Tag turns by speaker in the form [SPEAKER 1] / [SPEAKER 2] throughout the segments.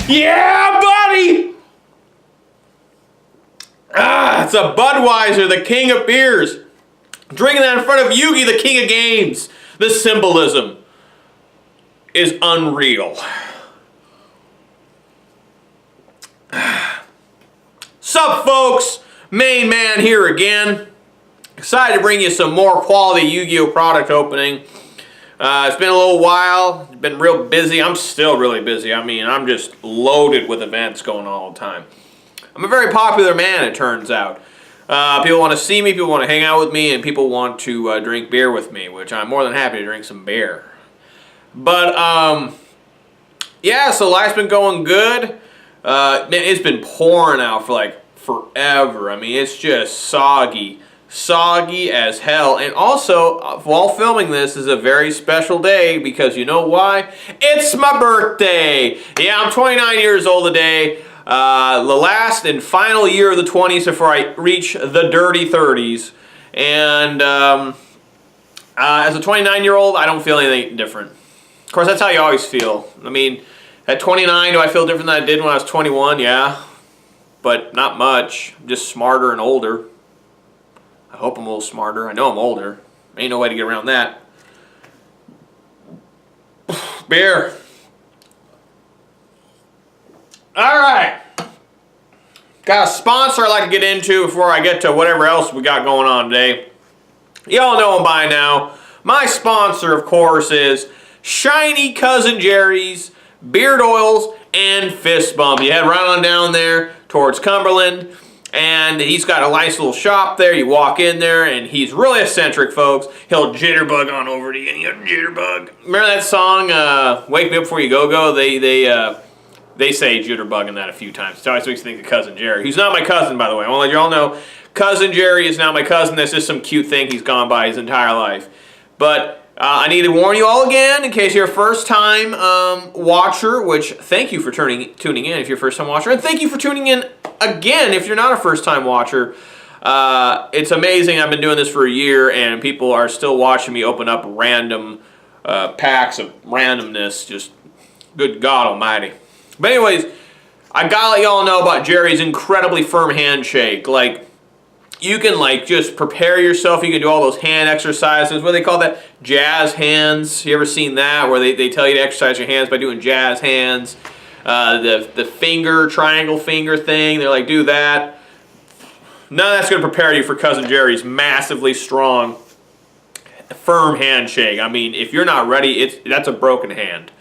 [SPEAKER 1] Yeah, buddy! Ah, it's a Budweiser, the king of beers. Drinking that in front of Yugi, the king of games. The symbolism is unreal. Sup, folks? Main man here again. Excited to bring you some more quality Yu-Gi-Oh! Product opening. It's been a little while. It's been real busy. I'm still really busy. I mean, I'm just loaded with events going on all the time. I'm a very popular man, it turns out. People want to see me, people want to hang out with me, and people want to drink beer with me, which I'm more than happy to drink some beer. But, yeah, so life's been going good. Man, it's been pouring out for like forever. I mean, it's just soggy as hell. And also, while filming this is a very special day because you know why? It's my birthday. Yeah, I'm 29 years old today. The last and final year of the 20s before I reach the dirty 30s. And as a 29-year-old, I don't feel anything different. Of course, that's how you always feel. I mean, at 29, do I feel different than I did when I was 21? Yeah. But not much. I'm just smarter and older. I hope I'm a little smarter. I know I'm older. Ain't no way to get around that. Beer. Alright. Got a sponsor I'd like to get into before I get to whatever else we got going on today. Y'all know him by now. My sponsor, of course, is Shiny Cousin Jerry's Beard Oils and Fist Bump. You head right on down there towards Cumberland, and he's got a nice little shop there. You walk in there, and he's really eccentric, folks. He'll jitterbug on over to you, and you jitterbug. Remember that song, Wake Me Up Before You Go-Go? They say jitterbug in that a few times. It always makes me think of Cousin Jerry. He's not my cousin, by the way. I want to let you all know, Cousin Jerry is not my cousin. That's just some cute thing he's gone by his entire life. But I need to warn you all again, in case you're a first-time watcher, which thank you for tuning in if you're a first-time watcher, and thank you for tuning in again if you're not a first-time watcher. It's amazing. I've been doing this for a year, and people are still watching me open up random packs of randomness. Just good God almighty. But anyways, I gotta let y'all know about Jerry's incredibly firm handshake. Like, you can like just prepare yourself. You can do all those hand exercises. What do they call that? Jazz hands. You ever seen that? Where they tell you to exercise your hands by doing jazz hands. The finger, triangle finger thing. They're like, do that. None of that's going to prepare you for Cousin Jerry's massively strong, firm handshake. I mean, if you're not ready, that's a broken hand.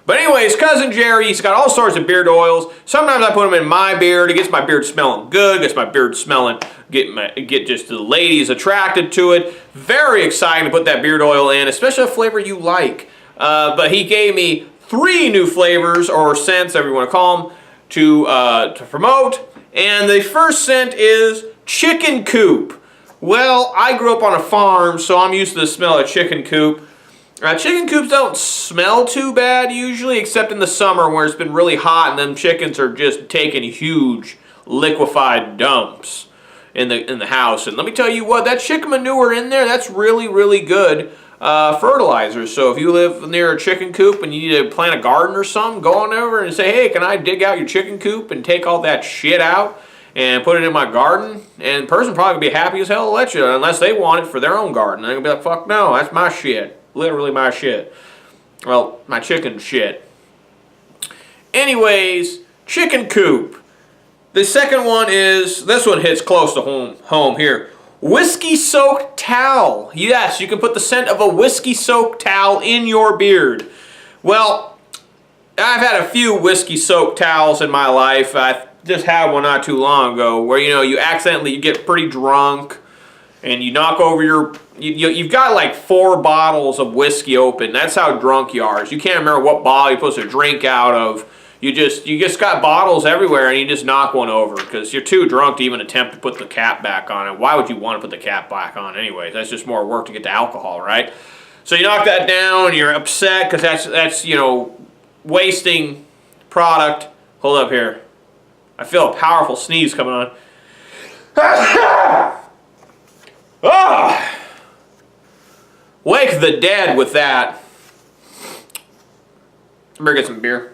[SPEAKER 1] But anyways, Cousin Jerry, he's got all sorts of beard oils. Sometimes I put them in my beard. It gets my beard smelling good. Gets my beard smelling, get just the ladies attracted to it. Very exciting to put that beard oil in, especially a flavor you like. But he gave me 3 new flavors, or scents, whatever you want to call them, to promote. And the first scent is chicken coop. Well, I grew up on a farm, so I'm used to the smell of chicken coop. Chicken coops don't smell too bad usually, except in the summer where it's been really hot and them chickens are just taking huge liquefied dumps in the house. And let me tell you what, that chicken manure in there, that's really, really good fertilizer. So if you live near a chicken coop and you need to plant a garden or something, go on over and say, hey, can I dig out your chicken coop and take all that shit out and put it in my garden? And the person probably gonna be happy as hell to let you, unless they want it for their own garden. They're gonna be like, fuck no, that's my shit. Literally my shit. Well, my chicken shit. Anyways, chicken coop. The second one is, this one hits close to home here. Whiskey soaked towel. Yes, you can put the scent of a whiskey soaked towel in your beard. Well, I've had a few whiskey soaked towels in my life. I just had one not too long ago where, you know, you get pretty drunk and you knock over you've got like 4 bottles of whiskey open. That's how drunk you are. You can't remember what bottle you're supposed to drink out of. You just got bottles everywhere and you just knock one over because you're too drunk to even attempt to put the cap back on it. Why would you want to put the cap back on anyways? That's just more work to get the alcohol, right? So you knock that down and you're upset because that's you know, wasting product. Hold up here. I feel a powerful sneeze coming on. Ah! Wake the dead with that. Better get some beer.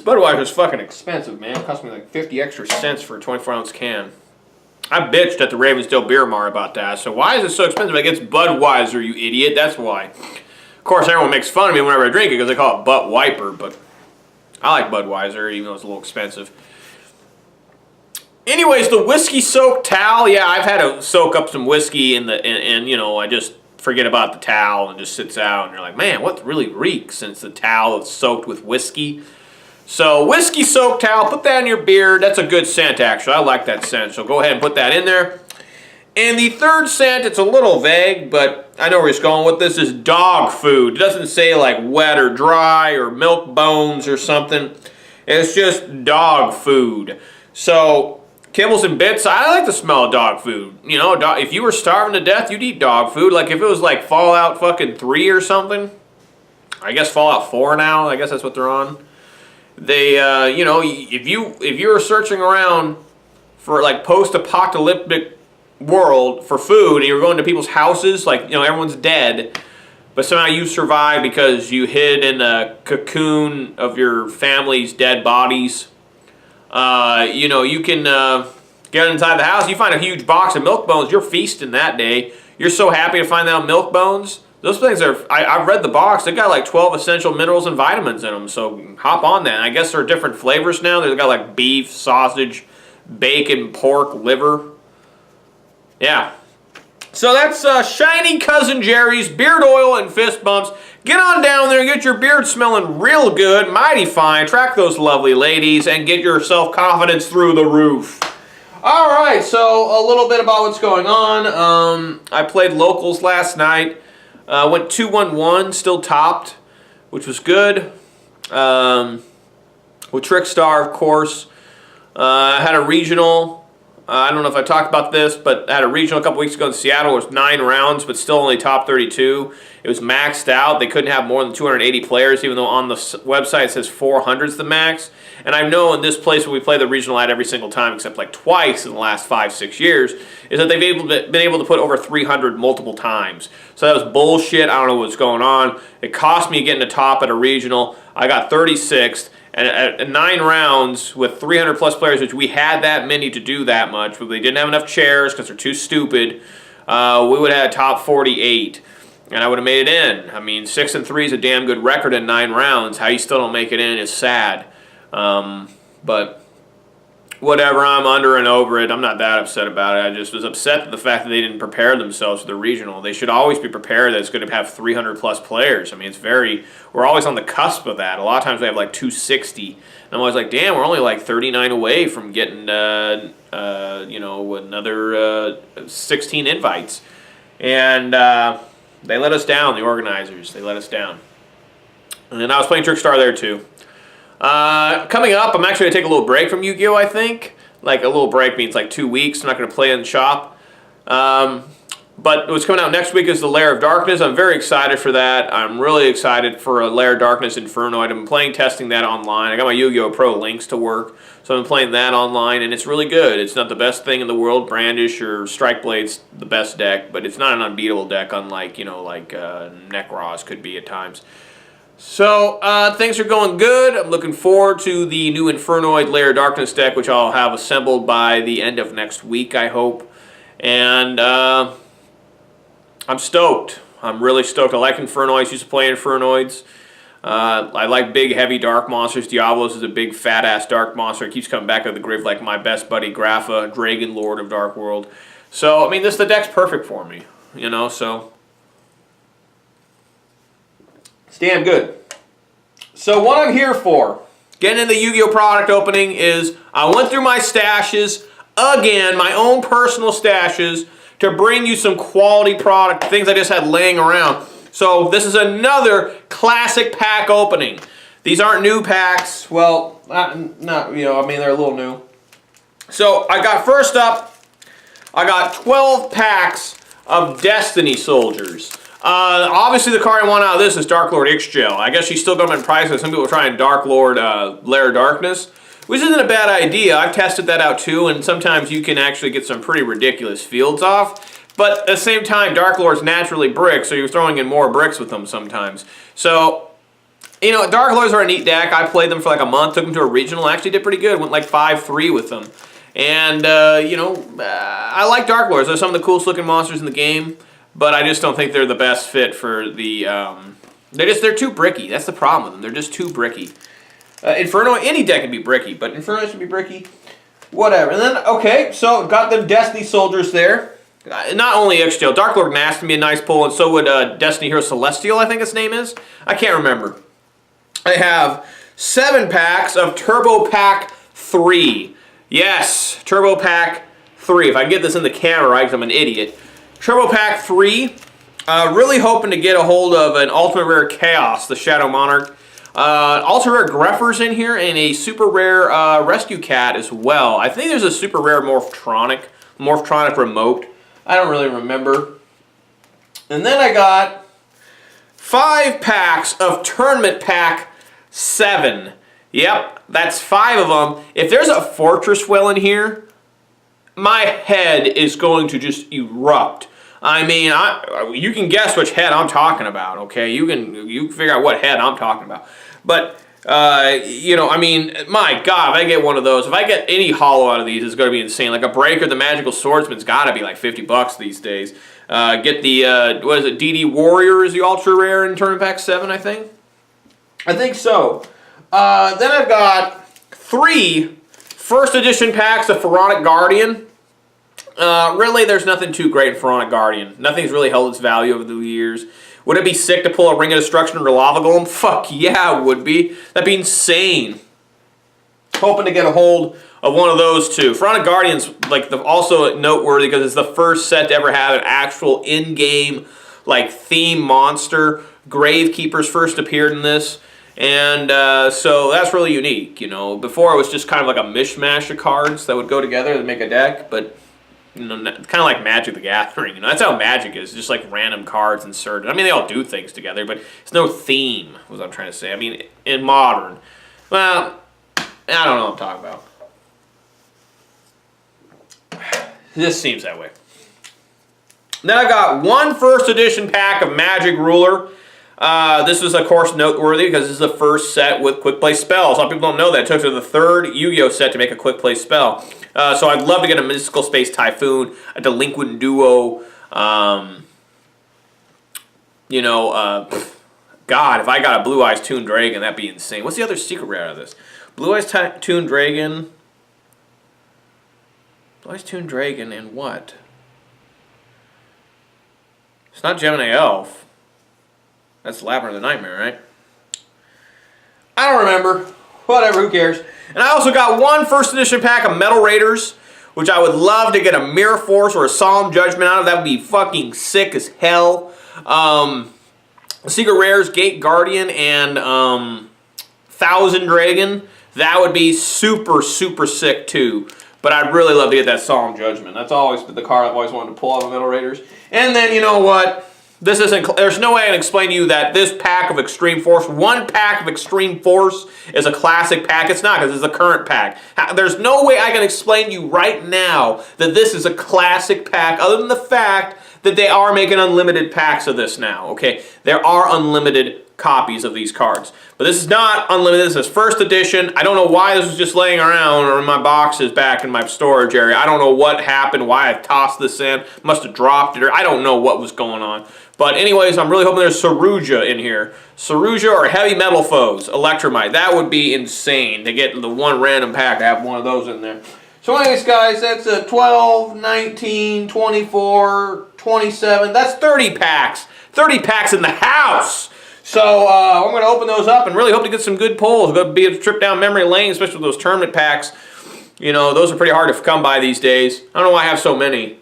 [SPEAKER 1] Budweiser's fucking expensive, man. It cost me like 50 extra cents for a 24-ounce can. I bitched at the Ravensdale Beer Mart about that. So why is it so expensive? Like, it's Budweiser, you idiot. That's why. Of course, everyone makes fun of me whenever I drink it because they call it Butt Wiper, but I like Budweiser, even though it's a little expensive. Anyways, the whiskey-soaked towel. Yeah, I've had to soak up some whiskey and you know, I just forget about the towel and just sits out. And you're like, man, what really reeks since the towel is soaked with whiskey? So, whiskey-soaked towel, put that in your beard. That's a good scent, actually. I like that scent, so go ahead and put that in there. And the third scent, it's a little vague, but I know where he's going with this, is dog food. It doesn't say like wet or dry or milk bones or something. It's just dog food. So, kibbles and bits, I like the smell of dog food. You know, if you were starving to death, you'd eat dog food. Like if it was like Fallout fucking 3 or something. I guess Fallout 4 now, I guess that's what they're on. They, you know, if you were searching around for like post-apocalyptic world for food and you were going to people's houses, like, you know, everyone's dead, but somehow you survived because you hid in a cocoon of your family's dead bodies, you know, you can get inside the house, you find a huge box of milk bones, you're feasting that day. You're so happy to find out milk bones. Those things are, I've read the box, they've got like 12 essential minerals and vitamins in them, so hop on that. I guess there are different flavors now. They've got like beef, sausage, bacon, pork, liver. Yeah. So that's Shiny Cousin Jerry's Beard Oil and Fist Bumps. Get on down there and get your beard smelling real good, mighty fine. Track those lovely ladies and get your self-confidence through the roof. All right, so a little bit about what's going on. I played locals last night. Went 2-1-1, still topped, which was good. With Trickstar, of course. I had a regional. I don't know if I talked about this, but I had a regional a couple weeks ago in Seattle. It was 9 rounds, but still only top 32. It was maxed out. They couldn't have more than 280 players, even though on the website it says 400 is the max. And I know in this place where we play the regional at every single time, except like twice in the last 5-6 years, is that they've been able to put over 300 multiple times. So that was bullshit. I don't know what's going on. It cost me getting a top at a regional. I got 36th. And at 9 rounds with 300 plus players, which we had that many to do that much, but they didn't have enough chairs because they're too stupid, we would have had top 48. And I would have made it in. I mean, 6-3 is a damn good record in 9 rounds. How you still don't make it in is sad. But whatever, I'm under and over it. I'm not that upset about it. I just was upset at the fact that they didn't prepare themselves for the regional. They should always be prepared that it's going to have 300 plus players. I mean, we're always on the cusp of that. A lot of times we have like 260. And I'm always like, damn, we're only like 39 away from getting, you know, another 16 invites. And they let us down, the organizers. They let us down. And then I was playing Trickstar there too. Coming up, I'm actually going to take a little break from Yu-Gi-Oh! I think. Like, a little break means like 2 weeks. I'm not going to play in the shop. But what's coming out next week is the Lair of Darkness. I'm very excited for that. I'm really excited for a Lair of Darkness Infernoid. I've been testing that online. I got my Yu-Gi-Oh! Pro links to work, so I've been playing that online, and it's really good. It's not the best thing in the world. Brandish or Strike Blade's the best deck, but it's not an unbeatable deck, unlike, you know, like Necros could be at times. So, things are going good. I'm looking forward to the new Infernoid Lair of Darkness deck, which I'll have assembled by the end of next week, I hope. And I'm stoked. I'm really stoked. I like Infernoids. Used to play Infernoids. I like big, heavy dark monsters. Diablos is a big, fat-ass dark monster. It keeps coming back out of the grave like my best buddy Grapha, Dragon Lord of Dark World. So, I mean, the deck's perfect for me. You know, so it's damn good. So what I'm here for, getting in the Yu-Gi-Oh! Product opening, is I went through my stashes, again, my own personal stashes, to bring you some quality product, things I just had laying around. So this is another classic pack opening. These aren't new packs. Well, not you know, I mean, they're a little new. So I got, first up, I got 12 packs of Destiny Soldiers. Obviously the card I want out of this is Dark Lord Ixchel. I guess she's still going to be priced, because some people are trying Dark Lord Lair of Darkness, which isn't a bad idea. I've tested that out too, and sometimes you can actually get some pretty ridiculous fields off. But at the same time, Dark Lord's naturally bricks, so you're throwing in more bricks with them sometimes. So You know, Dark Lords are a neat deck. I played them for like a month, took them to a regional, actually did pretty good. Went like 5-3 with them. And, you know, I like Dark Lords. They're some of the coolest looking monsters in the game, but I just don't think they're the best fit for the, they're too bricky. That's the problem with them. They're just too bricky. Inferno, any deck can be bricky, but Inferno should be bricky. Whatever. And then, okay, so got them Destiny Soldiers there. Not only XGL, Dark Lord Gnast can be a nice pull, and so would Destiny Hero Celestial, I think its name is. I can't remember. I have 7 packs of Turbo Pack 3. Yes, Turbo Pack 3. If I can get this in the camera right, because I'm an idiot. Turbo Pack 3. Really hoping to get a hold of an Ultimate Rare Chaos, the Shadow Monarch. Ultra Rare Greffers in here, and a Super Rare Rescue Cat as well. I think there's a Super Rare Morphtronic Remote. I don't really remember. And then I got 5 packs of Tournament Pack 7. Yep, that's 5 of them. If there's a Fortress Well in here, my head is going to just erupt. I mean, you can guess which head I'm talking about, okay? You can figure out what head I'm talking about. But, you know, I mean, my God, if I get one of those, if I get any holo out of these, it's going to be insane. Like a Breaker, the Magical Swordsman's got to be like 50 bucks these days. Get the, what is it, DD Warrior is the Ultra Rare in Tournament Pack 7, I think? I think so. Then I've got 3 first edition packs of Pharaonic Guardian. Really, there's nothing too great in Pharaonic Guardian. Nothing's really held its value over the years. Would it be sick to pull a Ring of Destruction or Lava Golem? Fuck yeah, it would be. That'd be insane. Hoping to get a hold of one of those two. Pharaonic Guardian's like also noteworthy because it's the first set to ever have an actual in-game like theme monster. Gravekeepers first appeared in this. And so that's really unique, you know. Before it was just kind of like a mishmash of cards that would go together to make a deck, but you know, kind of like Magic the Gathering. You know, that's how Magic is, just like random cards inserted. I mean, they all do things together, but it's no theme, was what I'm trying to say. I mean, in Modern, well, I don't know what I'm talking about. It just seems that way. Then I got 1 first edition pack of Magic Ruler. This was, of course, noteworthy because this is the first set with quick play spells. A lot of people don't know that. It took to the 3rd Yu-Gi-Oh set to make a quick play spell. So I'd love to get a Mystical Space Typhoon, a Delinquent Duo. You know, God, if I got a Blue Eyes Toon Dragon, that'd be insane. What's the other secret rare out of this? Blue Eyes Toon Dragon. Blue Eyes Toon Dragon and what? It's not Gemini Elf. That's Labyrinth of the Nightmare, right? I don't remember. Whatever, who cares? And I also got 1 first edition pack of Metal Raiders, which I would love to get a Mirror Force or a Solemn Judgment out of. That would be fucking sick as hell. Secret Rares, Gate Guardian, and Thousand Dragon. That would be super, super sick too. But I'd really love to get that Solemn Judgment. That's always been the card I've always wanted to pull out of Metal Raiders. And then, you know what? This isn't. There's no way I can explain to you that this pack of Extreme Force, 1 pack of Extreme Force, is a classic pack. It's not, because it's a current pack. There's no way I can explain to you right now that this is a classic pack, other than the fact that they are making unlimited packs of this now. Okay, there are unlimited copies of these cards, but this is not unlimited. This is first edition. I don't know why this was just laying around or in my boxes back in my storage area. I don't know what happened, why I tossed this in. Must have dropped it, or I don't know what was going on. But anyways, I'm really hoping there's Saruja in here. Saruja or Heavy Metal Foes, Electromite. That would be insane to get the 1 random pack to have one of those in there. So anyways, guys, that's 12, 19, 24, 27. That's 30 packs. 30 packs in the house. So I'm going to open those up and really hope to get some good pulls. It's going to be a trip down memory lane, especially with those tournament packs. You know, those are pretty hard to come by these days. I don't know why I have so many.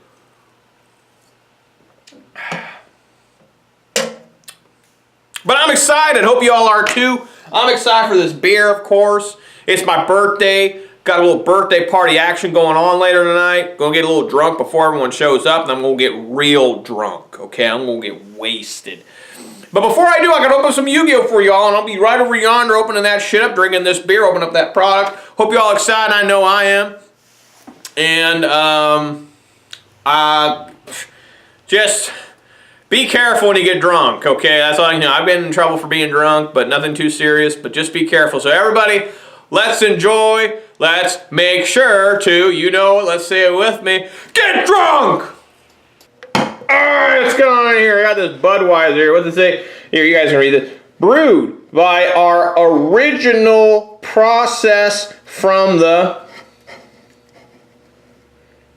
[SPEAKER 1] But I'm excited. Hope you all are too. I'm excited for this beer, of course. It's my birthday. Got a little birthday party action going on later tonight. Gonna get a little drunk before everyone shows up, and I'm gonna get real drunk, okay? I'm gonna get wasted. But before I do, I gotta open some Yu-Gi-Oh for y'all, and I'll be right over yonder opening that shit up, drinking this beer, opening up that product. Hope y'all excited. I know I am. And, just be careful when you get drunk, okay? That's all you know. I've been in trouble for being drunk, but nothing too serious, but just be careful. So everybody, let's enjoy. Let's make sure to, you know it, let's say it with me, get drunk! Alright, what's going on here? I got this Budweiser here. What does it say? Here, you guys can read this. Brewed by our original process from the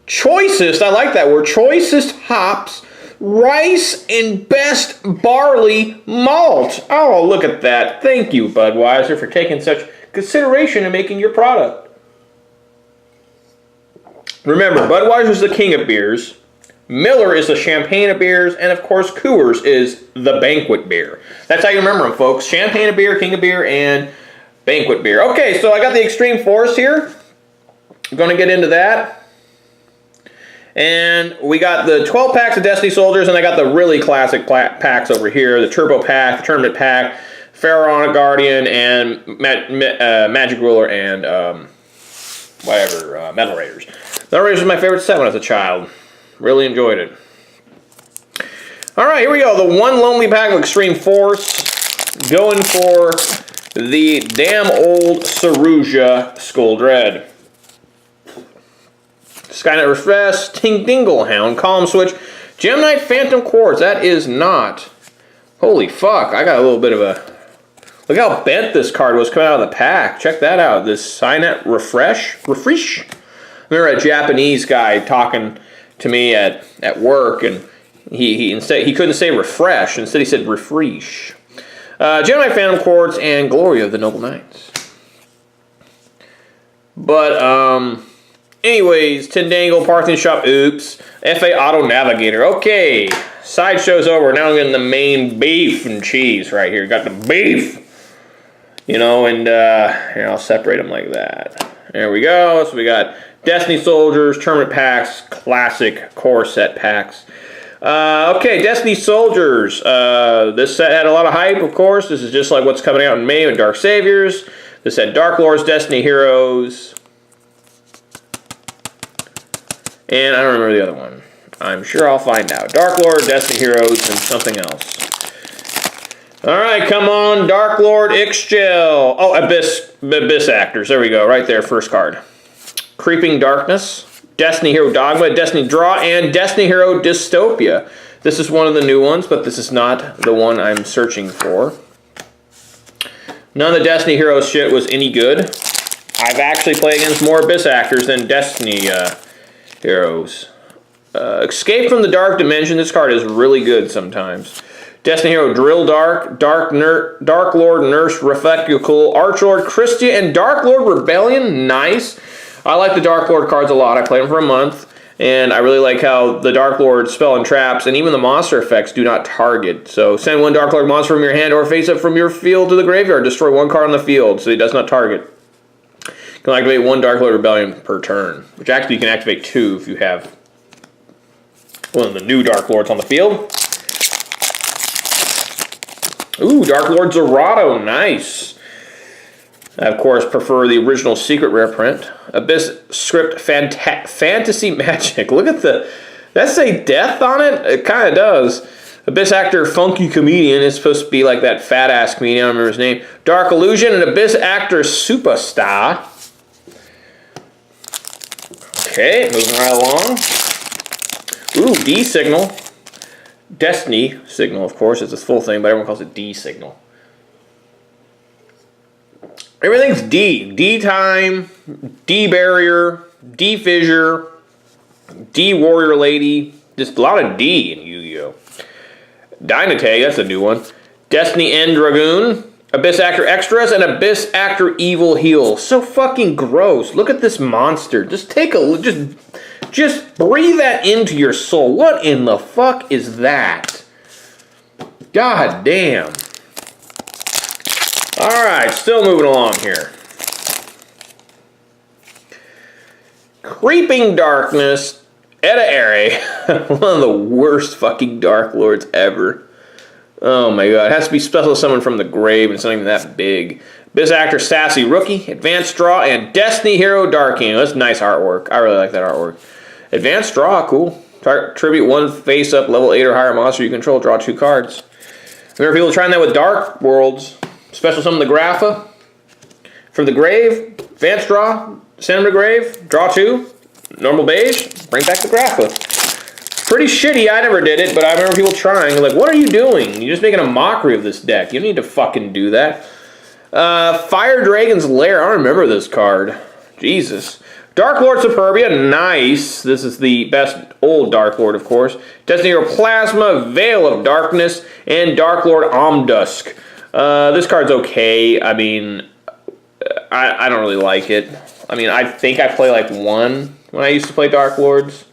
[SPEAKER 1] choicest, I like that word, choicest hops, rice, and best barley malt. Oh, look at that. Thank you, Budweiser, for taking such consideration in making your product. Remember, Budweiser is the king of beers. Miller is the champagne of beers, and of course Coors is the banquet beer. That's how you remember them, folks. Champagne of beer, king of beer, and banquet beer. Okay, so I got the Extreme Force here. I'm going to get into that. And we got the 12 packs of Destiny Soldiers, and I got the really classic packs over here. The Turbo Pack, the Tournament Pack, Pharaonic Guardian, and Magic Ruler, and Metal Raiders. Metal Raiders was my favorite set when I was a child. Really enjoyed it. Alright, here we go. The one lonely pack of Extreme Force. Going for the damn old Saruja Skull Dread. Skynet Refresh, Ting Dingle Hound, Column Switch, Gem-Knight Phantom Quartz. That is not. Holy fuck, I got a little bit of a. Look how bent this card was coming out of the pack. Check that out. This Skynet Refresh. I remember a Japanese guy talking to me at work, and he couldn't say refresh. Instead, he said refresh. Gem-Knight Phantom Quartz and Glory of the Noble Knights. But anyways, Tindangle, Parthian Shop, oops. FA Auto Navigator. Okay, sideshow's over. Now I'm getting the main beef and cheese right here. Got the beef. You know, and here, I'll separate them like that. There we go. So we got Destiny Soldiers, Tournament Packs, Classic Core Set Packs. Okay, Destiny Soldiers. This set had a lot of hype, of course. This is just like what's coming out in May with Dark Saviors. This had Dark Lords, Destiny Heroes. And I don't remember the other one. I'm sure I'll find out. Dark Lord, Destiny Heroes, and something else. Alright, come on. Dark Lord, Ixchel. Oh, Abyss Actors. There we go. Right there, first card. Creeping Darkness, Destiny Hero Dogma, Destiny Draw, and Destiny Hero Dystopia. This is one of the new ones, but this is not the one I'm searching for. None of the Destiny Hero shit was any good. I've actually played against more Abyss Actors than Destiny Heroes. Escape from the Dark Dimension. This card is really good sometimes. Destiny Hero Drill Dark, Dark Lord Nurse Reflectical, Archlord Christia, and Dark Lord Rebellion. Nice. I like the Dark Lord cards a lot. I played them for a month, and I really like how the Dark Lord spell and traps, and even the monster effects do not target. So send one Dark Lord monster from your hand or face up from your field to the graveyard. Destroy one card on the field, so he does not target. You can activate one Dark Lord Rebellion per turn, which actually you can activate two if you have one of the new Dark Lords on the field. Ooh, Dark Lord Zerato, nice. I, of course, prefer the original Secret Rare print. Abyss Script Fantasy Magic. Look at the... That say death on it? It kind of does. Abyss Actor Funky Comedian is supposed to be like that fat-ass comedian. I don't remember his name. Dark Illusion and Abyss Actor Superstar. Okay, moving right along. Ooh, D-Signal. Destiny Signal, of course. It's a full thing, but everyone calls it D-Signal. Everything's D. D-Time, D-Barrier, D-Fissure, D-Warrior Lady. Just a lot of D in Yu-Gi-Oh! Dynatag, that's a new one. Destiny End Dragoon, Abyss Actor Extras, and Abyss Actor Evil Heal. So fucking gross. Look at this monster. Just take a look. Just breathe that into your soul. What in the fuck is that? God damn. Alright, still moving along here. Creeping Darkness, Eda Ere. One of the worst fucking Dark Lords ever. Oh my god, it has to be special summon from the grave and something that big. Abyss Actor Sassy Rookie, Advanced Draw, and Destiny Hero Dark King. That's nice artwork. I really like that artwork. Advanced Draw, cool. Tribute 1 face-up level 8 or higher monster you control. Draw 2 cards. Remember people trying that with Dark Worlds. Special summon the Grapha. From the grave, advance draw, send him to grave, draw 2, normal beige, bring back the Grapha. Pretty shitty, I never did it, but I remember people trying. Like, what are you doing? You're just making a mockery of this deck. You don't need to fucking do that. Fire Dragon's Lair, I don't remember this card. Jesus. Dark Lord Superbia, nice. This is the best old Dark Lord, of course. Destiny Hero Plasma, Veil of Darkness, and Dark Lord Omdusk. This card's okay. I mean, I don't really like it. I mean, I think I play like 1 when I used to play Dark Lords,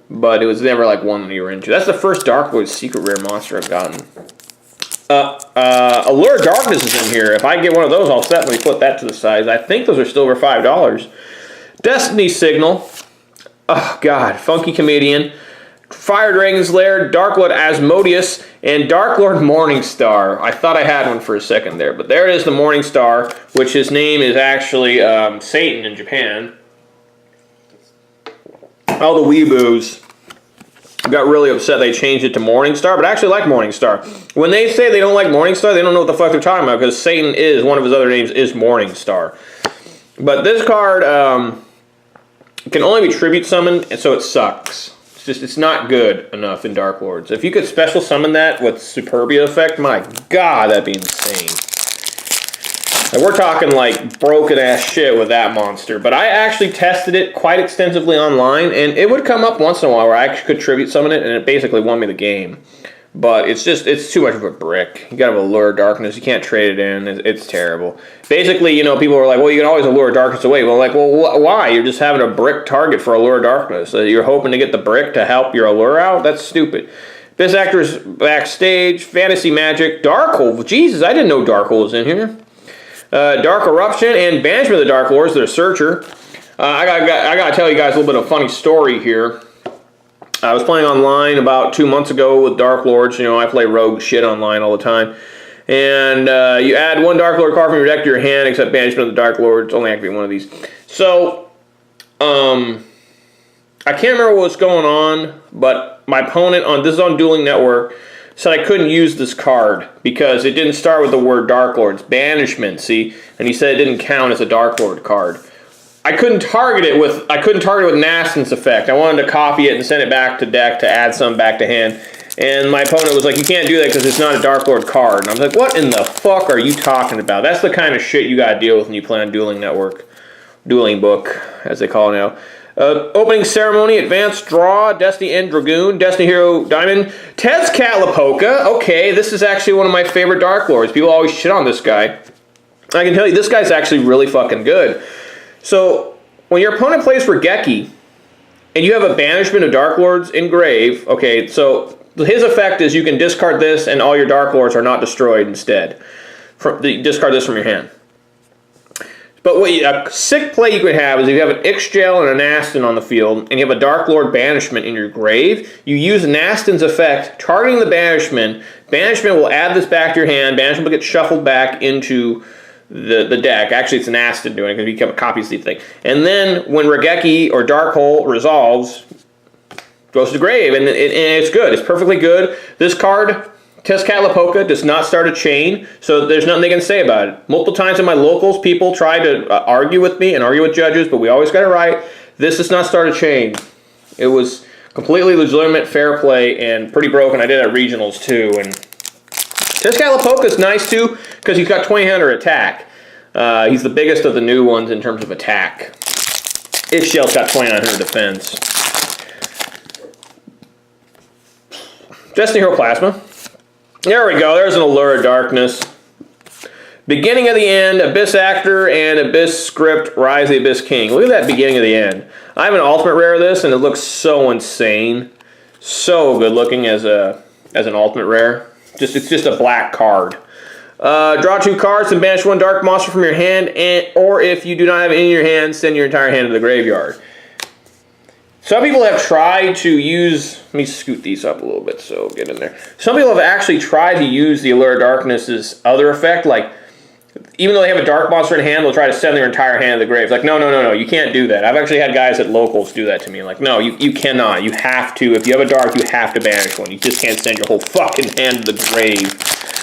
[SPEAKER 1] but it was never like 1 that you were into. That's the first Dark Lord secret rare monster I've gotten. Allure Darkness is in here. If I get one of those, I'll definitely put that to the side. I think those are still over $5. Destiny Signal. Oh, God. Funky Comedian. Fire Dragon's Lair, Dark Lord Asmodeus, and Dark Lord Morningstar. I thought I had one for a second there, but there it is, the Morningstar, which his name is actually Satan in Japan. All the weeboos got really upset they changed it to Morningstar, but I actually like Morningstar. When they say they don't like Morningstar, they don't know what the fuck they're talking about, because Satan is, one of his other names is Morningstar. But this card can only be tribute summoned, and so it sucks. It's not good enough in Dark Lords. If you could special summon that with Superbia effect, my God, that'd be insane. And we're talking like broken ass shit with that monster. But I actually tested it quite extensively online, and it would come up once in a while where I actually could tribute summon it, and it basically won me the game. But it's too much of a brick. You gotta have Allure Darkness. You can't trade it in. It's terrible. Basically, you know, people are like, well, you can always Allure Darkness away. Well, like, well, why? You're just having a brick target for Allure Darkness. You're hoping to get the brick to help your Allure out? That's stupid. This actor's backstage. Fantasy Magic. Darkhold. Jesus, I didn't know Darkhold was in here. Dark Eruption and Banishment of the Dark Lords. Their Searcher. I gotta tell you guys a little bit of a funny story here. I was playing online about 2 months ago with Dark Lords. You know, I play rogue shit online all the time. And you add 1 Dark Lord card from your deck to your hand, except Banishment of the Dark Lords. Only activate 1 of these. So, I can't remember what's going on, but my opponent, this is on Dueling Network, said I couldn't use this card because it didn't start with the word Dark Lords. Banishment, see? And he said it didn't count as a Dark Lord card. I couldn't target it with Nastin's effect. I wanted to copy it and send it back to deck to add some back to hand. And my opponent was like, you can't do that because it's not a Dark Lord card. And I was like, what in the fuck are you talking about? That's the kind of shit you gotta deal with when you play on Dueling Network. Dueling Book, as they call it now. Opening Ceremony, Advanced Draw, Destiny End Dragoon, Destiny Hero Diamond, Tezcatlipoca. Okay, this is actually one of my favorite Dark Lords. People always shit on this guy. I can tell you, this guy's actually really fucking good. So, when your opponent plays for Geki, and you have a Banishment of Dark Lords in grave, okay, so his effect is you can discard this and all your Dark Lords are not destroyed instead. Discard this from your hand. But a sick play you could have is if you have an Ixchel and a Nastin on the field, and you have a Dark Lord Banishment in your grave, you use Nastin's effect, targeting the Banishment. Banishment will add this back to your hand. Banishment will get shuffled back into the deck. Actually, it's an Nastin doing it because you have a copy of the thing. And then when Regeki or Dark Hole resolves, goes to the grave, and it's good. It's perfectly good. This card, Tezcatlipoca, does not start a chain, so there's nothing they can say about it. Multiple times in my locals, people try to argue with me and argue with judges, but we always got it right. This does not start a chain. It was completely legitimate, fair play, and pretty broken. I did it at regionals too, and Tezcatlipoca is nice too because he's got 2000 attack. He's the biggest of the new ones in terms of attack. Ixchel's got 2900 defense. Destiny Hero Plasma. There we go. There's an Allure of Darkness. Beginning of the End, Abyss Actor, and Abyss Script, Rise of the Abyss King. Look at that beginning of the end. I have an ultimate rare of this, and it looks so insane. So good looking as an ultimate rare. It's just a black card. Draw 2 cards and banish 1 dark monster from your hand, or if you do not have it in your hand, send your entire hand to the graveyard. Some people have tried to use... Let me scoot these up a little bit so get in there. Some people have actually tried to use the Allure of Darkness's other effect, like Even though they have a dark monster in hand, they'll try to send their entire hand to the grave. Like, no, you can't do that. I've actually had guys at locals do that to me. Like, no, you cannot. You have to. If you have a dark, you have to banish one. You just can't send your whole fucking hand to the grave.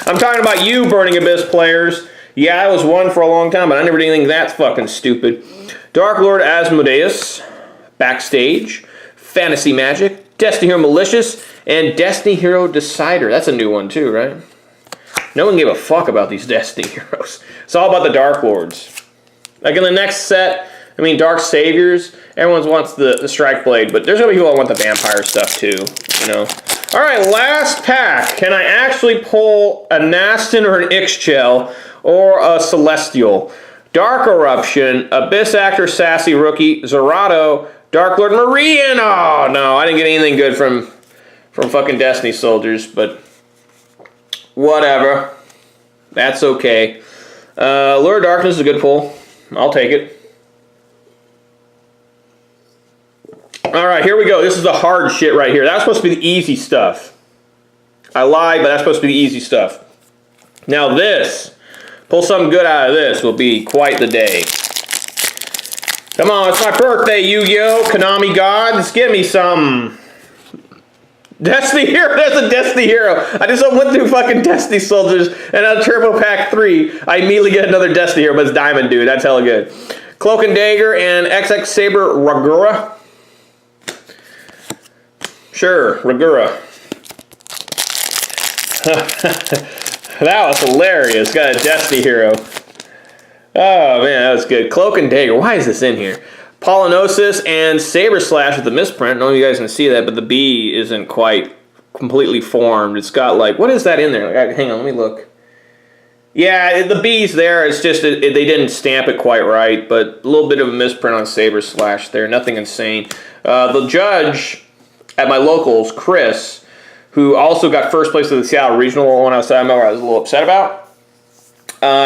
[SPEAKER 1] I'm talking about you, Burning Abyss players. Yeah, I was one for a long time, but I never did anything that's fucking stupid. Dark Lord Asmodeus, Backstage, Fantasy Magic, Destiny Hero Malicious, and Destiny Hero Decider. That's a new one too, right? No one gave a fuck about these Destiny Heroes. It's all about the Dark Lords. Like in the next set, I mean, Dark Saviors, everyone wants the Strike Blade, but there's gonna be people that want the Vampire stuff too, you know? All right, last pack. Can I actually pull a Nastin or an Ixchel or a Celestial? Dark Eruption, Abyss Actor Sassy Rookie, Zerato, Dark Lord Marian. Oh, no, I didn't get anything good from fucking Destiny Soldiers, but whatever. That's okay. Lure of Darkness is a good pull. I'll take it. Alright, here we go. This is the hard shit right here. That's supposed to be the easy stuff. I lied, but that's supposed to be the easy stuff. Now this, pull something good out of this, will be quite the day. Come on, it's my birthday, Yu-Gi-Oh! Konami gods, give me some. Destiny Hero, there's a Destiny Hero. I just went through fucking Destiny Soldiers and on Turbo Pack 3, I immediately get another Destiny Hero, but it's Diamond Dude. That's hella good. Cloak and Dagger and XX Saber Ragura. Sure, Ragura. That was hilarious. Got a Destiny Hero. Oh man, that was good. Cloak and Dagger. Why is this in here? Polynosis and Saber Slash with the misprint. I don't know if you guys can see that, but the B isn't quite completely formed. It's got like, what is that in there? Like, hang on, let me look. Yeah, the B's there. It's just they didn't stamp it quite right, but a little bit of a misprint on Saber Slash there. Nothing insane. The judge at my locals, Chris, who also got first place at the Seattle Regional one outside, I was a little upset about.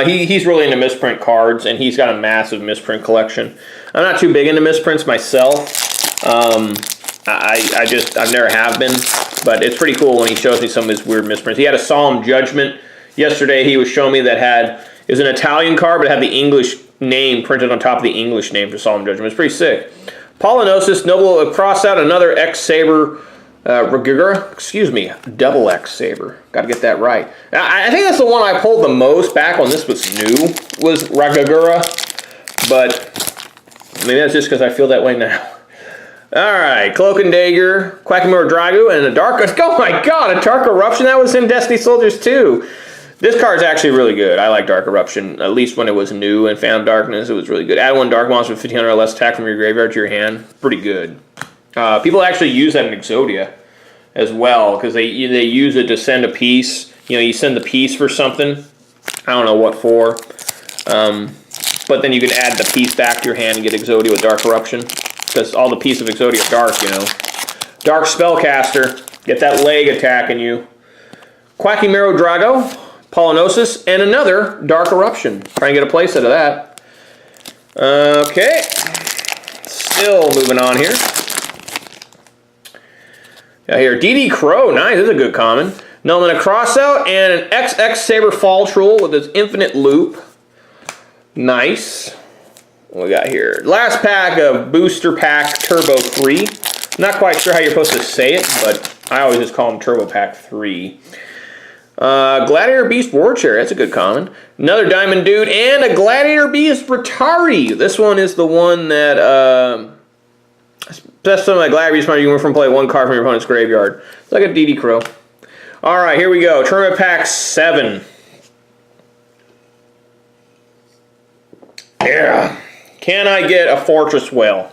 [SPEAKER 1] He's really into misprint cards, and he's got a massive misprint collection. I'm not too big into misprints myself. I've never have been, but it's pretty cool when he shows me some of his weird misprints. He had a Solemn Judgment yesterday. He was showing me that it was an Italian card, but it had the English name printed on top of the English name for Solemn Judgment. It's pretty sick. Polynosis, Noble cross out another X Saber. Ragura, excuse me, double X Saber. Got to get that right. I think that's the one I pulled the most back when this was new, was Ragura, but maybe that's just because I feel that way now. Alright, Cloak and Dagger, Quackmore Dragu, and a Dark... Oh my god, a Dark Eruption? That was in Destiny Soldiers too. This card's actually really good. I like Dark Eruption, at least when it was new and found darkness, it was really good. Add one Dark Monster with 1500 or less attack from your graveyard to your hand. Pretty good. People actually use that in Exodia as well, because they use it to send a piece. You know, you send the piece for something. I don't know what for. But then you can add the piece back to your hand and get Exodia with Dark Eruption. Because all the pieces of Exodia are dark, you know. Dark Spellcaster. Get that leg attacking you. Quackmore Drago, Polynosis, and another Dark Eruption. Try and get a playset of that. Okay. Still moving on here. Got here, DD Crow, nice, this is a good common. Nullman a Crossout, and an XX Saber Fall Troll with its infinite loop. Nice. What we got here? Last pack of Booster Pack Turbo 3. Not quite sure how you're supposed to say it, but I always just call them Turbo Pack 3. Gladiator Beast War Chair, that's a good common. Another Diamond Dude, and a Gladiator Beast Ratari. This one is the one that... That's something like Gladiator Beast. You went from play one card from your opponent's graveyard. It's like a DD Crow. Alright, here we go. Tournament Pack 7. Yeah. Can I get a Fortress Whale?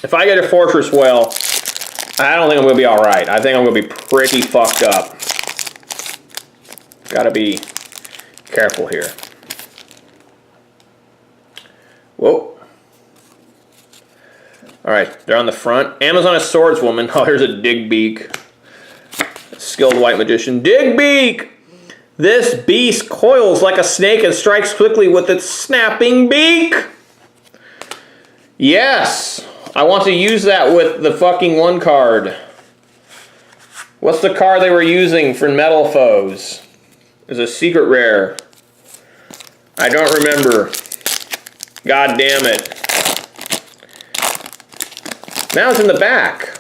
[SPEAKER 1] If I get a Fortress Whale, I don't think I'm going to be alright. I think I'm going to be pretty fucked up. Gotta be careful here. Whoa. Alright, they're on the front. Amazon Swordswoman. Oh, here's a Digbeak. Skilled White Magician. Digbeak! This beast coils like a snake and strikes quickly with its snapping beak. Yes! I want to use that with the fucking one card. What's the card they were using for Metal Foes? It's a secret rare. I don't remember. God damn it. Now it's in the back.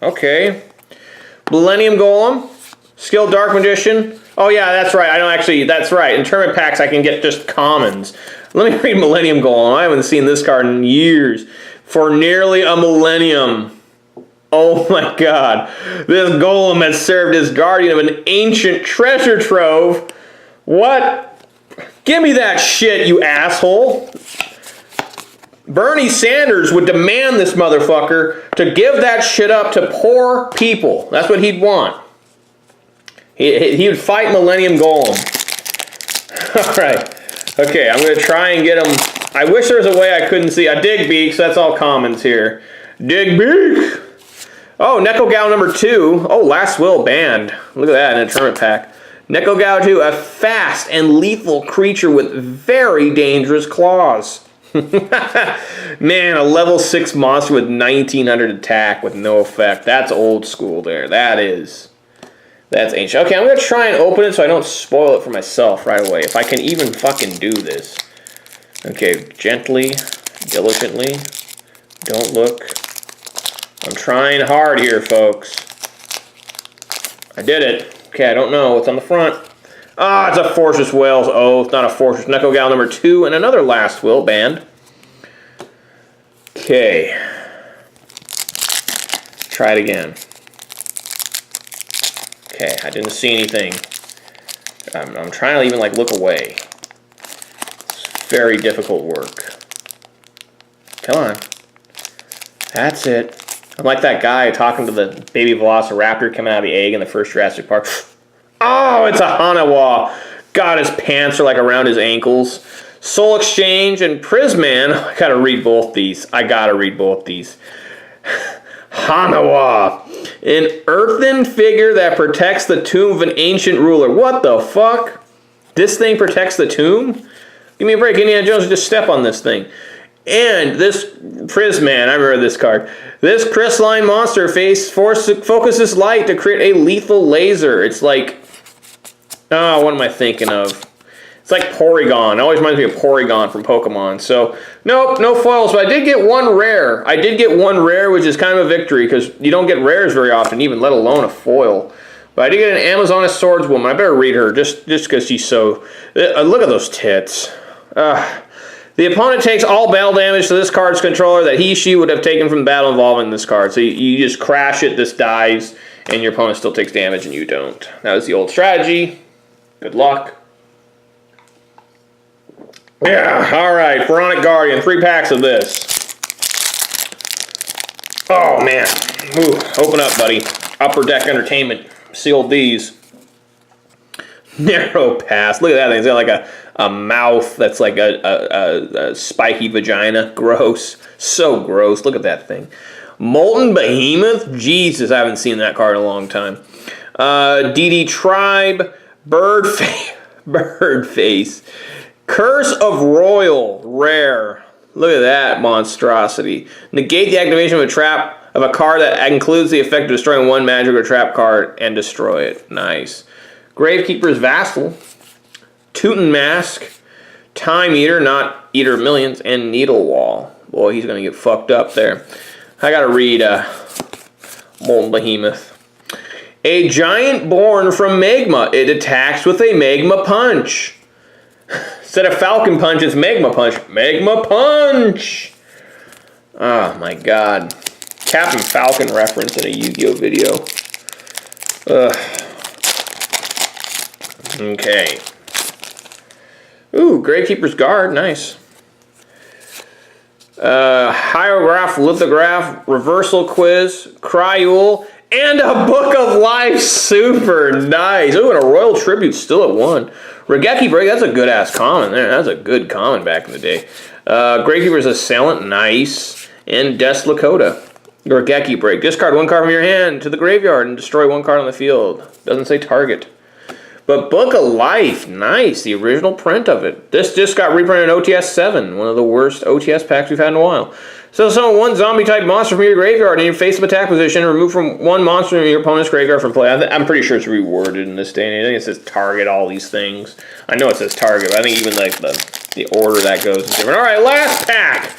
[SPEAKER 1] Okay. Millennium Golem. Skilled Dark Magician. Oh yeah, that's right. I don't actually, that's right. In tournament packs I can get just commons. Let me read Millennium Golem. I haven't seen this card in years. For nearly a millennium. Oh my god. This golem has served as guardian of an ancient treasure trove. What? Give me that shit, you asshole. Bernie Sanders would demand this motherfucker to give that shit up to poor people. That's what he'd want. He would fight Millennium Golem. Alright. Okay, I'm going to try and get him. I wish there was a way I couldn't see. I dig Beaks, that's all commons here. Dig Beak! Oh, Mekk-Knight number 2. Oh, Last Will banned. Look at that in a tournament pack. Mekk-Knight 2, a fast and lethal creature with very dangerous claws. Man, a level 6 monster with 1900 attack with no effect. That's old school there. That is. That's ancient. Okay, I'm going to try and open it so I don't spoil it for myself right away. If I can even fucking do this. Okay, gently, diligently. Don't look. I'm trying hard here, folks. I did it. Okay, I don't know what's on the front. Ah, it's a Fortress Whales. Oh, it's not a Fortress. Mekk-Knight number 2 and another Last Will banned. Okay. Try it again. Okay, I didn't see anything. I'm trying to even like look away. It's very difficult work. Come on. That's it. I'm like that guy talking to the baby velociraptor coming out of the egg in the first Jurassic Park. Oh, it's a Hanawa. God, his pants are like around his ankles. Soul Exchange and Prisman. I gotta read both these. Hanawa. An earthen figure that protects the tomb of an ancient ruler. What the fuck? This thing protects the tomb? Give me a break. Indiana Jones just step on this thing. And this Prisman, I remember this card. This crystalline monster focuses light to create a lethal laser. It's like, oh, what am I thinking of? It's like Porygon. It always reminds me of Porygon from Pokemon. So, nope, no foils, but I did get one rare. Which is kind of a victory, because you don't get rares very often, even let alone a foil. But I did get an Amazoness Swordswoman. I better read her, just because she's so... look at those tits. The opponent takes all battle damage to this card's controller that he/she would have taken from battle involving this card. So you just crash it, this dies, and your opponent still takes damage and you don't. That was the old strategy. Good luck. Yeah, alright, Pharaonic Guardian, 3 packs of this. Oh man. Ooh, open up, buddy. Upper Deck Entertainment sealed these. Narrow Pass. Look at that thing. It's got like a mouth that's like a spiky vagina. Gross. So gross. Look at that thing. Molten Behemoth. Jesus, I haven't seen that card in a long time. DD Tribe. Bird Face. Curse of Royal. Rare. Look at that monstrosity. Negate the activation of a trap of a card that includes the effect of destroying one magic or trap card and destroy it. Nice. Gravekeeper's Vassal, Teuton Mask, Time Eater, not Eater of Millions, and Needle Wall. Boy, he's going to get fucked up there. I got to read Molten Behemoth. A giant born from Magma. It attacks with a Magma Punch. Instead of Falcon Punch, it's Magma Punch. Magma Punch! Oh my god. Captain Falcon reference in a Yu-Gi-Oh video. Ugh. Okay. Ooh, Gravekeeper's Guard, nice. Hieroglyph, Lithograph, Reversal Quiz, Cryule, and a Book of Life, super nice. Ooh, and a Royal Tribute still at 1. Regeki Break, that's a good-ass common there. That's a good common back in the day. Gravekeeper's Assailant, nice. And Des Lakota. Regeki Break, discard 1 card from your hand to the graveyard and destroy 1 card on the field. Doesn't say target. But Book of Life, nice. The original print of it. This just got reprinted in OTS 7, one of the worst OTS packs we've had in a while. So summon one zombie-type monster from your graveyard in your face-up attack position. Remove from one monster in your opponent's graveyard from play. I'm pretty sure it's reworded in this day and age. I think it says target all these things. I know it says target, but I think even like the order that goes is different. All right, last pack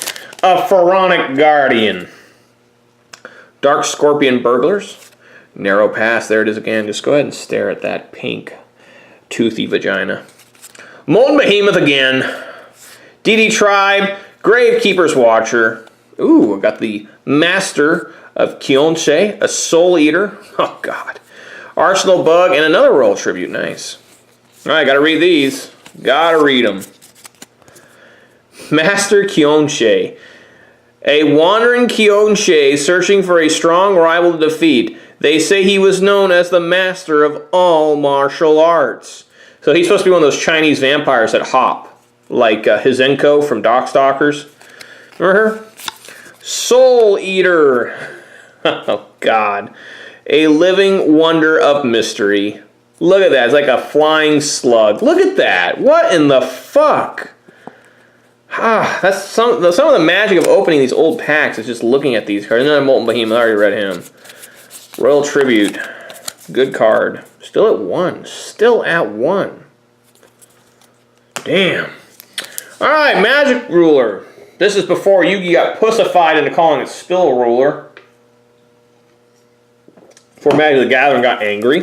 [SPEAKER 1] of Pharaonic Guardian. Dark Scorpion Burglars. Narrow Pass. There it is again. Just go ahead and stare at that pink, toothy vagina. Molten Behemoth again. DD Tribe. Gravekeeper's Watcher. Ooh, I got the Master of Kyonsei, a Soul Eater. Oh, God. Arsenal Bug, and another Royal Tribute. Nice. All right, gotta read these. Gotta read them. Master Kyonsei. A wandering Kyonsei searching for a strong rival to defeat. They say he was known as the master of all martial arts. So he's supposed to be one of those Chinese vampires that hop. Like Hizenko from Darkstalkers. Remember her? Soul Eater. Oh, God. A living wonder of mystery. Look at that. It's like a flying slug. Look at that. What in the fuck? That's some of the magic of opening these old packs is just looking at these cards. Another Molten Behemoth. I already read him. Royal Tribute. Good card. Still at 1. Still at 1. Damn. Alright, Magic Ruler. This is before Yugi got pussified into calling it Spill Ruler. Before Magic the Gathering got angry.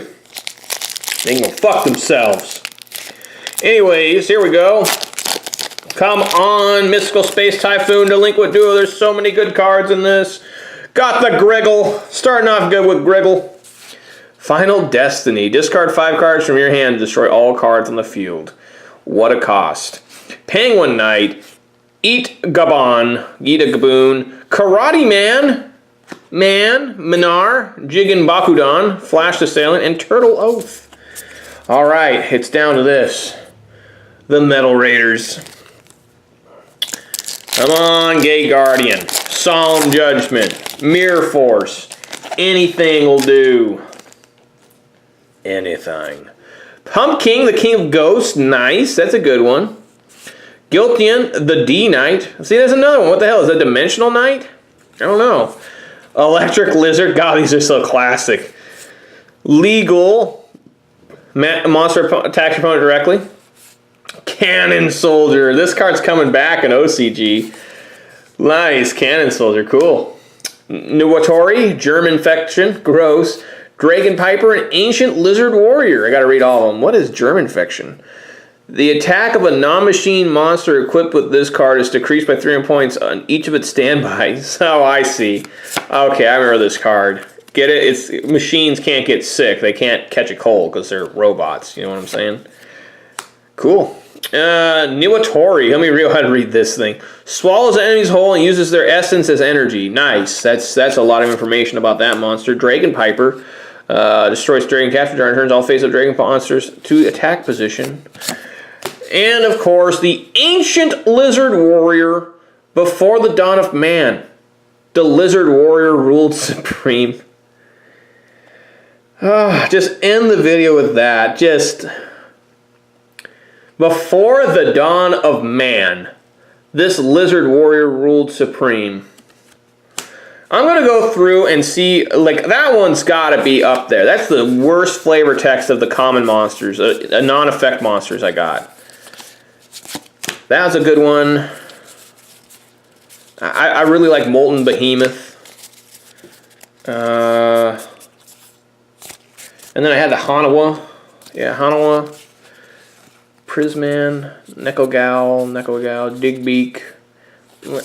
[SPEAKER 1] They can go fuck themselves. Anyways, here we go. Come on, Mystical Space Typhoon, Delinquent Duo. There's so many good cards in this. Got the Griggle. Starting off good with Griggle. Final Destiny. Discard 5 cards from your hand to destroy all cards on the field. What a cost. Penguin Knight. Eat Gabon. Eat a Gaboon. Karate Man. Minar. Jigen Bakudan. Flash Assailant. And Turtle Oath. Alright, it's down to this. The Metal Raiders. Come on, Gay Guardian. Solemn Judgment. Mirror Force. Anything will do. Anything. Pumpkin, the King of Ghosts. Nice. That's a good one. Giltian, the D-Knight. See, there's another one. What the hell? Is that Dimensional Knight? I don't know. Electric Lizard. God, these are so classic. Legal. Monster attacks your opponent directly. Cannon Soldier. This card's coming back in OCG. Nice. Cannon Soldier. Cool. Nuwatori. Germ Infection. Gross. Dragon Piper and Ancient Lizard Warrior. I gotta read all of them. What is Germ Infection? The attack of a non-machine monster equipped with this card is decreased by 300 points on each of its standbys. Oh, I see. Okay, I remember this card. Get it? It's machines can't get sick. They can't catch a cold because they're robots. You know what I'm saying? Cool. Niwatori. Let me read how to read this thing. Swallows the enemy's whole and uses their essence as energy. Nice. That's a lot of information about that monster. Dragon Piper. Destroys dragon capture during turns. All face-up dragon monsters to attack position. And, of course, the Ancient Lizard Warrior before the dawn of man. The Lizard Warrior ruled supreme. Just end the video with that. Just before the dawn of man, this Lizard Warrior ruled supreme. I'm going to go through and see, like, that one's got to be up there. That's the worst flavor text of the common monsters, non-effect monsters I got. That was a good one. I really like Molten Behemoth. And then I had the Hanawa. Yeah, Hanawa. Prisman, Nekogal, Digbeak.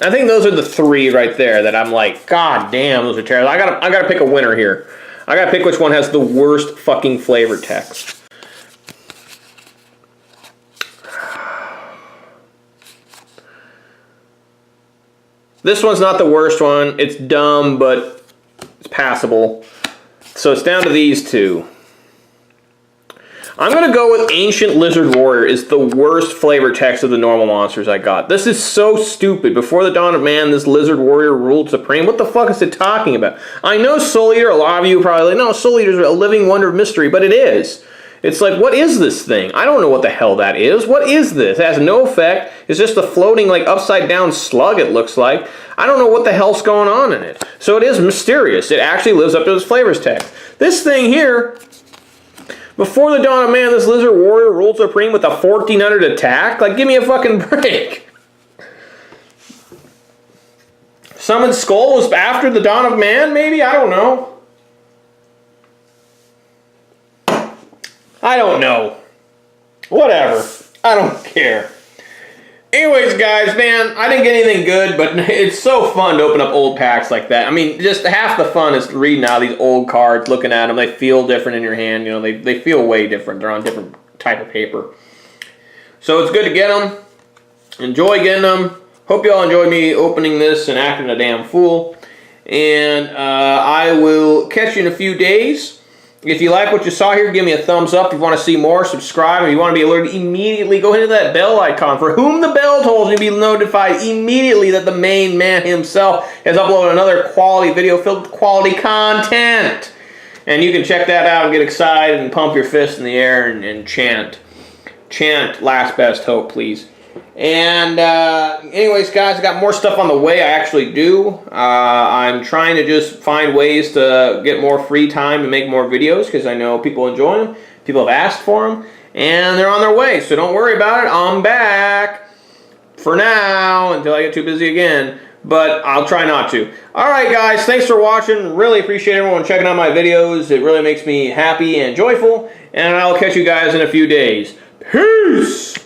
[SPEAKER 1] I think those are the 3 right there that I'm like, God damn, those are terrible. I gotta pick a winner here. I gotta pick which one has the worst fucking flavor text. This one's not the worst one. It's dumb, but it's passable. So it's down to these 2. I'm going to go with Ancient Lizard Warrior is the worst flavor text of the normal monsters I got. This is so stupid. Before the dawn of man, this Lizard Warrior ruled supreme. What the fuck is it talking about? I know Soul Eater, a lot of you probably like, no, Soul Eater is a living wonder of mystery, but it is. It's like, what is this thing? I don't know what the hell that is. What is this? It has no effect. It's just a floating, like, upside down slug, it looks like. I don't know what the hell's going on in it. So it is mysterious. It actually lives up to its flavors text. This thing here, before the dawn of man, this lizard warrior ruled supreme with a 1400 attack? Like, give me a fucking break. Summoned Skull was after the dawn of man, maybe? I don't know. I don't know. Whatever. I don't care. Anyways, guys, man, I didn't get anything good, but it's so fun to open up old packs like that. I mean, just half the fun is reading out these old cards, looking at them. They feel different in your hand. You know, they feel way different. They're on different type of paper. So it's good to get them. Enjoy getting them. Hope y'all enjoyed me opening this and acting a damn fool. And I will catch you in a few days. If you like what you saw here, give me a thumbs up. If you want to see more, subscribe. If you want to be alerted immediately, go into that bell icon. For whom the bell tolls, you'll be notified immediately that the main man himself has uploaded another quality video filled with quality content. And you can check that out and get excited and pump your fist in the air and chant. Chant last best hope, please. And anyways, guys, I got more stuff on the way. I actually do. I'm trying to just find ways to get more free time to make more videos because I know people enjoy them. People have asked for them, and they're on their way. So don't worry about it. I'm back for now until I get too busy again. But I'll try not to. All right, guys. Thanks for watching. Really appreciate everyone checking out my videos. It really makes me happy and joyful. And I'll catch you guys in a few days. Peace!